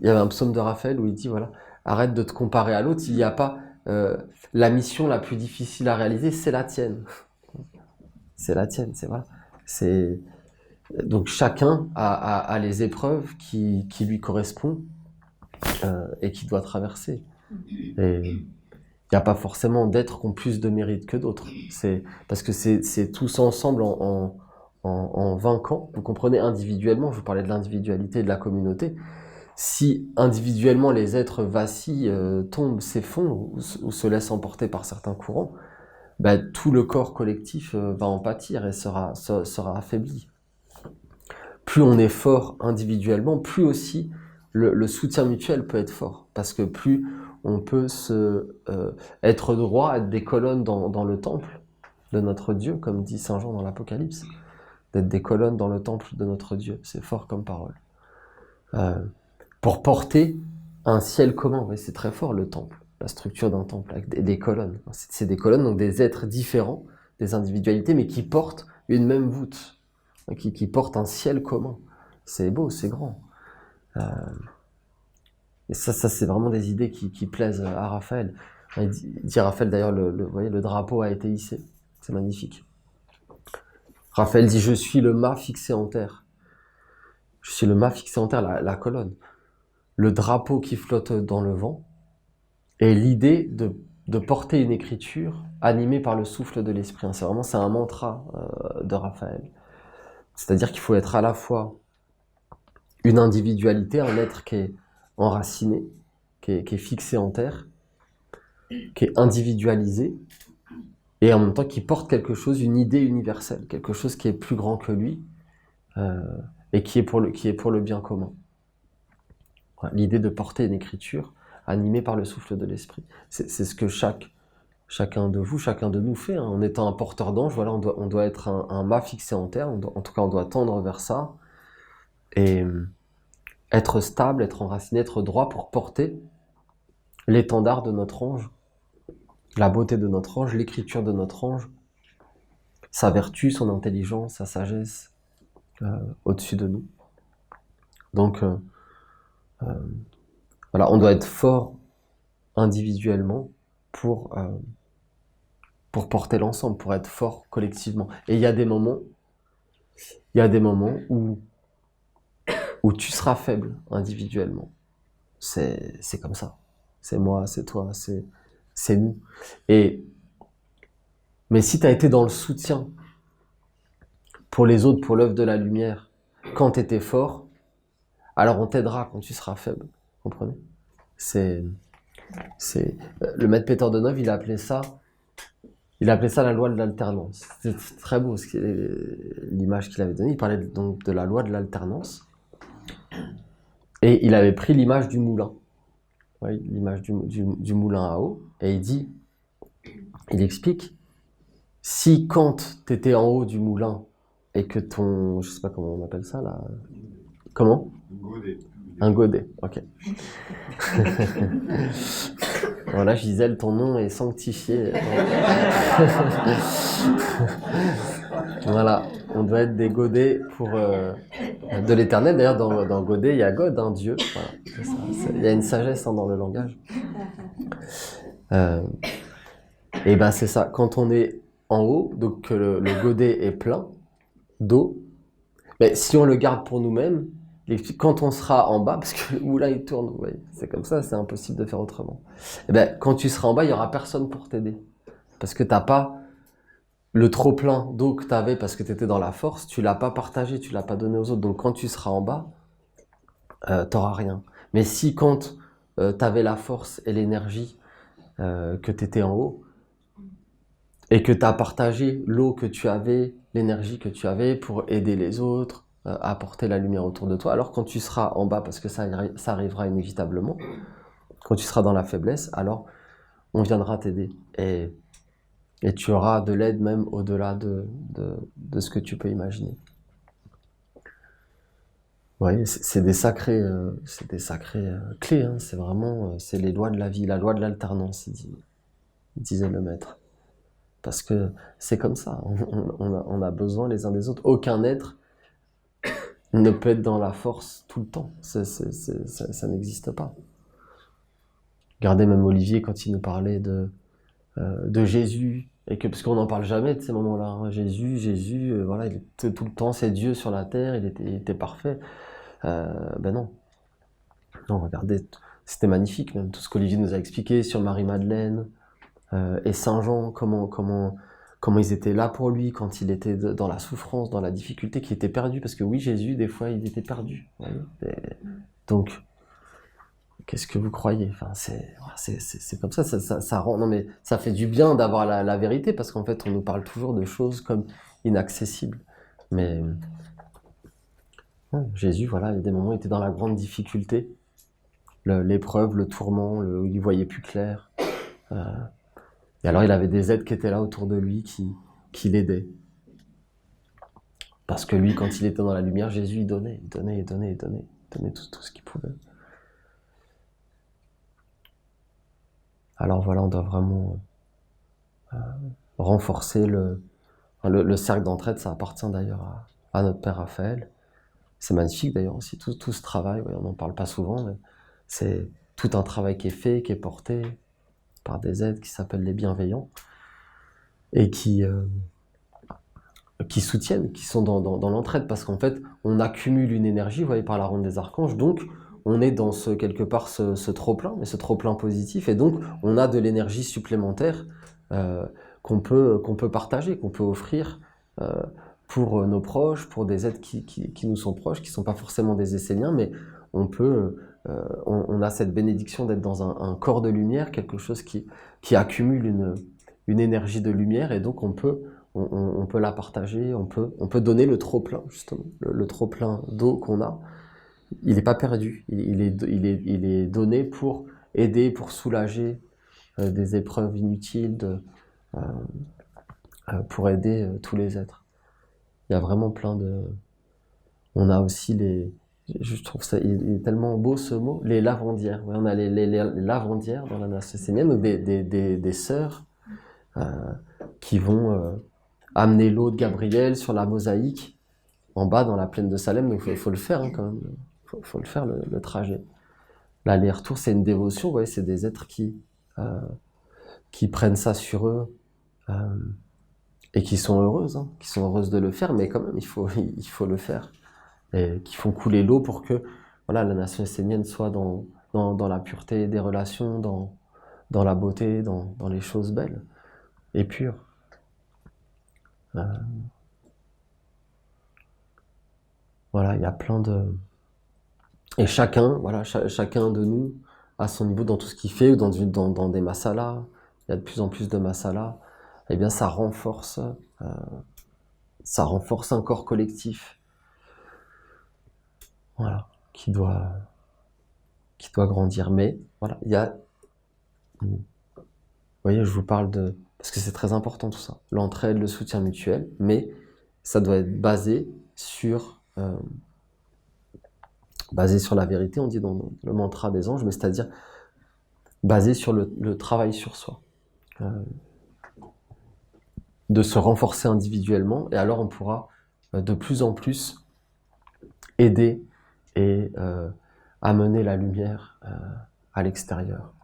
y avait un psaume de Raphaël où il dit, voilà, arrête de te comparer à l'autre, il n'y a pas la mission la plus difficile à réaliser, c'est la tienne. C'est la tienne, c'est voilà. C'est donc chacun a les épreuves qui lui correspondent et qui doit traverser. Et il n'y a pas forcément d'êtres qui ont plus de mérite que d'autres. C'est parce que c'est tous ensemble en vainquant. Vous comprenez, individuellement, je vous parlais de l'individualité et de la communauté. Si individuellement les êtres vacillent, tombent, s'effondrent ou se laissent emporter par certains courants, bah, tout le corps collectif va en pâtir et sera affaibli. Plus on est fort individuellement, plus aussi le soutien mutuel peut être fort. Parce que plus on peut être droit, être des colonnes dans le temple de notre Dieu, comme dit Saint Jean dans l'Apocalypse, d'être des colonnes dans le temple de notre Dieu. C'est fort comme parole. Pour porter un ciel commun, oui, c'est très fort le temple, la structure d'un temple, avec des colonnes. C'est des colonnes, donc des êtres différents, des individualités, mais qui portent une même voûte, qui portent un ciel commun. C'est beau, c'est grand. Et ça c'est vraiment des idées qui plaisent à Raphaël. Il dit Raphaël, d'ailleurs, vous voyez, le drapeau a été hissé. C'est magnifique. Raphaël dit, je suis le mât fixé en terre. Je suis le mât fixé en terre, la colonne. Le drapeau qui flotte dans le vent, et l'idée de porter une écriture animée par le souffle de l'esprit. C'est un mantra de Raphaël. C'est-à-dire qu'il faut être à la fois une individualité, un être qui est enraciné, qui est fixé en terre, qui est individualisé, et en même temps qui porte quelque chose, une idée universelle, quelque chose qui est plus grand que lui, et qui est pour le bien commun. Voilà, l'idée de porter une écriture animée par le souffle de l'esprit. C'est ce que chacun de vous, chacun de nous fait, hein. En étant un porteur d'ange, voilà, on doit être un mât fixé en terre, en tout cas on doit tendre vers ça, et être stable, être enraciné, être droit pour porter l'étendard de notre ange, la beauté de notre ange, l'écriture de notre ange, sa vertu, son intelligence, sa sagesse au-dessus de nous. Donc voilà, on doit être fort individuellement pour porter l'ensemble, pour être fort collectivement. Et il y a des moments où tu seras faible individuellement. C'est comme ça. C'est moi, c'est toi, c'est nous. Mais si tu as été dans le soutien pour les autres, pour l'œuvre de la lumière, quand tu étais fort, alors on t'aidera quand tu seras faible. Vous comprenez ? Le maître Peter de Neuve, il appelait ça la loi de l'alternance. C'est très beau l'image qu'il avait donnée. Il parlait donc de la loi de l'alternance. Et il avait pris l'image du moulin. Oui, l'image du moulin à eau. Et il explique, si quand tu étais en haut du moulin et que je sais pas comment on appelle ça là. Comment ? Un godet, ok. Voilà, Gisèle, ton nom est sanctifié. Voilà, on doit être des godets de l'éternel. D'ailleurs, dans godet, il y a God, hein, Dieu. Voilà, c'est ça. Il y a une sagesse dans le langage. Et ben c'est ça. Quand on est en haut, donc que le godet est plein d'eau, mais si on le garde pour nous-mêmes, quand on sera en bas, parce que le moulin il tourne, vous voyez, c'est comme ça, c'est impossible de faire autrement. Et ben quand tu seras en bas, il y aura personne pour t'aider, parce que t'as pas le trop plein d'eau que t'avais parce que t'étais dans la force, tu l'as pas partagé, tu l'as pas donné aux autres. Donc quand tu seras en bas, t'auras rien. Mais si quand t'avais la force et l'énergie que t'étais en haut, et que t'as partagé l'eau que tu avais, l'énergie que tu avais pour aider les autres, apporter la lumière autour de toi, alors quand tu seras en bas, parce que ça arrivera inévitablement, quand tu seras dans la faiblesse, alors on viendra t'aider. Et tu auras de l'aide même au-delà de ce que tu peux imaginer. Oui, c'est des sacrées clés, hein. C'est vraiment, c'est les lois de la vie, la loi de l'alternance, disait le maître. Parce que c'est comme ça, on a besoin les uns des autres. Aucun être ne peut être dans la force tout le temps. Ça n'existe pas. Regardez même Olivier quand il nous parlait de Jésus, et que, parce qu'on n'en parle jamais de ces moments-là, hein. Jésus, voilà, il était tout le temps, c'est Dieu sur la terre, il était parfait. Ben non. Non, regardez, c'était magnifique même, tout ce qu'Olivier nous a expliqué sur Marie-Madeleine et Saint-Jean, comment ils étaient là pour lui quand il était dans la souffrance, dans la difficulté, qu'il était perdu, parce que oui, Jésus, des fois, il était perdu. Donc, qu'est-ce que vous croyez? Enfin, c'est comme ça rend, non mais ça fait du bien d'avoir la vérité, parce qu'en fait, on nous parle toujours de choses comme inaccessibles. Mais non, Jésus, voilà, il y a des moments où il était dans la grande difficulté, l'épreuve, le tourment, où il voyait plus clair. Et alors, il avait des aides qui étaient là autour de lui, qui l'aidaient. Parce que lui, quand il était dans la lumière, Jésus, il donnait tout ce qu'il pouvait. Alors voilà, on doit vraiment renforcer le cercle d'entraide. Ça appartient d'ailleurs à notre Père Raphaël. C'est magnifique d'ailleurs aussi, tout ce travail, on n'en parle pas souvent, mais c'est tout un travail qui est fait, qui est porté par des aides qui s'appellent les bienveillants, et qui soutiennent, qui sont dans l'entraide, parce qu'en fait, on accumule une énergie, vous voyez, par la ronde des archanges, donc on est dans quelque part ce trop-plein, mais ce trop-plein positif, et donc on a de l'énergie supplémentaire qu'on peut partager, qu'on peut offrir pour nos proches, pour des êtres qui nous sont proches, qui ne sont pas forcément des Esséniens, mais on a cette bénédiction d'être dans un corps de lumière, quelque chose qui accumule une énergie de lumière, et donc on peut la partager, on peut donner le trop-plein, justement, le trop-plein d'eau qu'on a. Il n'est pas perdu, il est donné pour aider, pour soulager des épreuves inutiles, pour aider tous les êtres. Il y a vraiment plein de... On a aussi je trouve ça, il est tellement beau ce mot, les lavandières. Ouais, on a les lavandières dans la nation essénienne, donc des sœurs qui vont amener l'eau de Gabriel sur la mosaïque en bas dans la plaine de Salem, donc il faut le faire quand même, faut le faire le trajet. L'aller-retour, c'est une dévotion, ouais, c'est des êtres qui prennent ça sur eux et qui sont heureuses, qui sont heureuses de le faire, mais quand même il faut le faire, et qui font couler l'eau pour que voilà, la nation essénienne soit dans la pureté des relations, dans la beauté, dans les choses belles et pures. Voilà, il y a plein de... Et chacun de nous, à son niveau, dans tout ce qu'il fait, ou dans des masalas, il y a de plus en plus de masalas, eh bien ça renforce un corps collectif, voilà, qui doit grandir. Mais voilà, il y a... Vous voyez, je vous parle parce que c'est très important tout ça, l'entraide, le soutien mutuel, mais ça doit être basé sur la vérité, on dit dans le mantra des anges, mais c'est-à-dire basé sur le travail sur soi. De se renforcer individuellement, et alors on pourra de plus en plus aider et amener la lumière à l'extérieur.